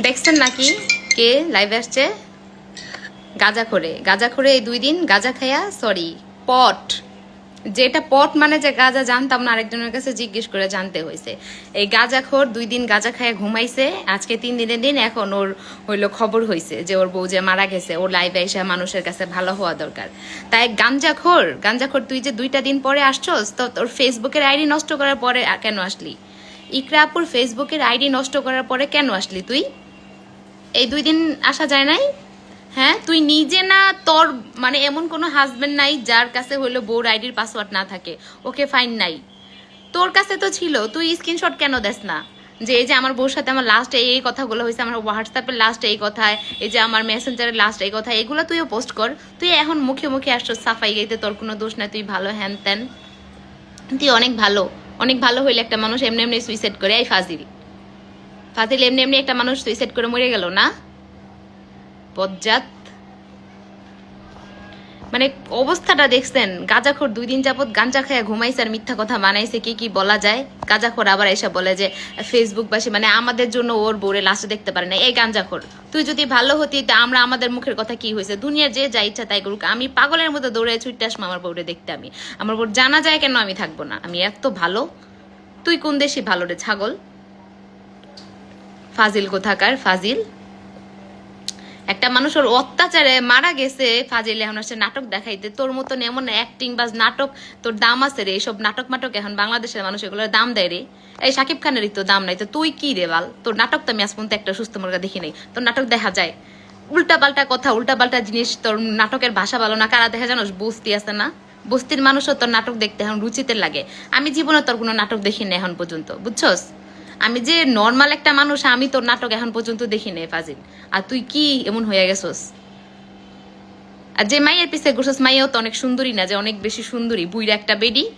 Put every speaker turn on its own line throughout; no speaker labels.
দেখছেন নাকি কে লাইভে আসছে? গাঁজাখোরে এই 2 দিন গাঁজা খায়া, সরি পট, যেটা পট মানে যে গাঁজা জানতাম না, আরেকজনের কাছে জিজ্ঞেস করে জানতে হয়েছে। এই গাঁজাখোর 2 দিন গাঁজা খায়া ঘুমাইছে, আজকে 3 দিনের দিন। এখন ওর হইলো খবর হয়েছে যে ওর বউ যে মারা গেছে, ওর লাইভে এসে মানুষের কাছে ভালো হওয়া দরকার। তাই গাঁজাখোর তুই যে 2টা দিন পরে আসছস, তো তোর ফেসবুকের আইডি নষ্ট করার পরে কেন আসলি? ইকরা আপুর ফেসবুকের আইডি নষ্ট করার পরে কেন আসলি তুই? এই 2 দিন আসা যায় নাই? হ্যাঁ, তুই নিজে না, তোর মানে এমন কোনো হাজবেন্ড নাই যার কাছে হইলো বউর আইডির পাসওয়ার্ড না থাকে? ওকে ফাইন নাই, তোর কাছে তো ছিল, তুই স্ক্রিনশট কেন দেস না? যে এই যে আমার বউর সাথে আমার লাস্ট এই কথাগুলো হয়েছে, আমার হোয়াটসঅ্যাপের লাস্ট এই কথায়, এই যে আমার মেসেঞ্জারের লাস্ট এই কথা, এগুলো তুইও পোস্ট কর। তুই এখন মুখে মুখে আসছো সাফাই গাইতে, তোর কোনো দোষ নাই, তুই ভালো হ্যান ত্যান। তুই অনেক ভালো হইলে একটা মানুষ এমনি এমনি সুইসাইড করে? এই ফাজিল এমনি এমনি একটা মানুষ সুইসাইড করে মরে গেল না? বজ্জাত, মানে অবস্থাটা দেখছেন? গাঁজাখোর 2 দিন যাবত গাঞ্জা খায়া ঘুমাইছে আর মিথ্যা কথা বানাইছে, কি বলা যায়? গাঁজাখোর আবার এসে বলে যে ফেসবুকবাসী মানে আমাদের জন্য ওর বউরে লাশে দেখতে পারে না। এই গাঞ্জাখোর, তুই যদি ভালো হতি তা আমরা আমাদের মুখের কথা কি হয়েছে? দুনিয়ার যে যা ইচ্ছা তাই করুক, আমি পাগলের মতো দৌড়ে ছুটতে আসবো আমার বউরে দেখতে। আমার বউর জানা যায় কেন আমি থাকবো না? আমি এত ভালো? তুই কোন দেশি ভালো রে ছাগল? ফাজিল কোথাকার ফাজিল। একটা মানুষ ওর অত্যাচারে মারা গেছে, ফাজিল এখন আসছে নাটক দেখাইতে। তোর মতন এমন অ্যাক্টিং বাজ নাটক তোর দাম আছে রে? এইসব নাটক মাটক এখন বাংলাদেশের মানুষ এগুলোর দাম দেয় রে। এই শাকিব খানেরই তো দাম নাই, তো তুই কি রে বাল? তোর নাটক তো আমি আজ পর্যন্ত একটা সুস্থ মুরগা দেখি নাই। তোর নাটক দেখা যায় উল্টা পাল্টা কথা, উল্টা পাল্টা জিনিস। তোর নাটকের ভাষা ভালো না, কারা দেখা জানোস? বস্তি আছে না, বস্তির মানুষও তোর নাটক দেখতে এখন রুচিতে লাগে। আমি জীবনে তোর কোনো নাটক দেখি না এখন পর্যন্ত, বুঝছস? আমি যে নর্মাল একটা মানুষ, আমি তোর নাটক এখন পর্যন্ত দেখি নাই ফাজিল। আর তুই কি এমন হয়ে গেছস? আর যে মাইয়ের পিছে ঘুরছস, মাইয়াও তো অনেক সুন্দরী না যে অনেক বেশি সুন্দরী? বুইরা একটা বেডির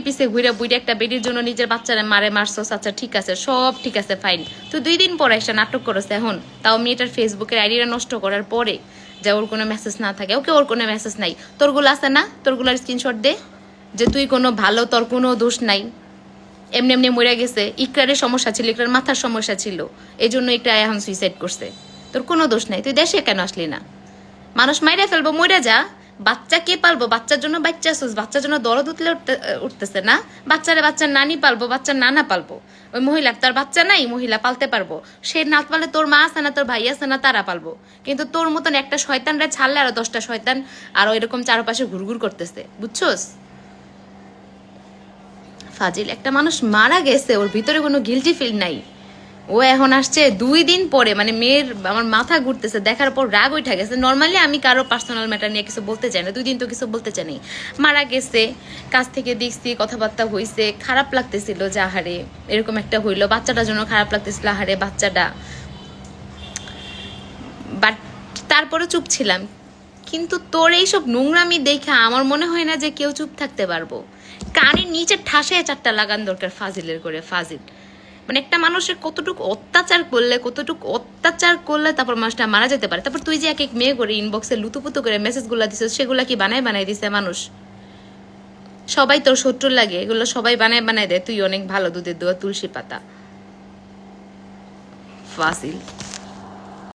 পিছে ঘুরে বুইরা একটা বেডির জন্য নিজের বাচ্চারা মারছস। আচ্ছা ঠিক আছে, সব ঠিক আছে, ফাইন। তুই 2 দিন পরে একটা নাটক করছে এখন, তাও মেয়েটার ফেসবুকের আইডিটা নষ্ট করার পরে, যে ওর কোনো মেসেজ না থাকে। ওকে, ওর কোনো মেসেজ নাই, তোরগুলো আছে না? তোরগুলোর স্ক্রিনশট দে, যে তুই কোনো ভালো, তোর কোনো দোষ নাই, এমনি এমনি মরে গেছে। ইকরারের সমস্যা ছিল, ইকরার মাথার সমস্যা ছিল, এই জন্য ইকরা এখন সুইসাইড করছে। তোর কোনো দোষ নাই, তুই দেশে কেন আসলি না? মানুষ মাইরে ফেলবো, মরে যা। বাচ্চা কে পালবো? বাচ্চার জন্য বাচ্চা আসুস, বাচ্চার জন্য দরদ উঠতেছে না? বাচ্চার নানি পালবো, বাচ্চার নানা পালবো। ওই মহিলার তার বাচ্চা নাই, মহিলা পালতে পারবো। সে না পারলে তোর মা আছে না, তোর ভাই আছে না, তারা পালবো। কিন্তু তোর মতন একটা শয়তানরা ছাড়লে আরো 10টা শয়তান আরো এরকম চারপাশে ঘুরঘুর করতেছে, বুঝছোস? ফাজিল একটা মানুষ মারা গেছে, ওর ভিতরে কোনো গিলটি ফিল নাই। ও এখন আসছে 2 দিন পরে, মানে মেয়ের আমার মাথা ঘুরতেছে দেখার পর, রাগ উঠে গেছে। নর্মালি আমি কারো পার্সোনাল ম্যাটার নিয়ে কিছু বলতে চাই না, 2 দিন তো কিছু বলতে চাই নাই। মারা গেছে, কাছ থেকে দেখছি, কথাবার্তা হয়েছে, খারাপ লাগতেছিল যে আহারে এরকম একটা হইলো। বাচ্চাটার জন্য খারাপ লাগতেছিল, আহারে বাচ্চাটা। বাট তারপরে চুপ ছিলাম। কিন্তু তোর এইসব নোংরামি দেখে আমার মনে হয় না যে কেউ চুপ থাকতে পারবো। কানের নিচে ঠাসে 4টা লাগান দরকার ফাজিলের করে। ফাজিল মানে একটা মানুষের কতটুকু অত্যাচার করলে তারপর মানুষটা মারা যেতে পারে। তারপর তুই যে এক মেয়ে করে ইনবক্সে লুতুপুতু করে মেসেজগুলো দিছিস, সেগুলা কি বানায় দিছে মানুষ? সবাই তোর শত্রুর লাগে, এগুলো সবাই বানায় দেয়। তুই অনেক ভালো, দুধের দোয়া তুলসী পাতা। ফাজিল।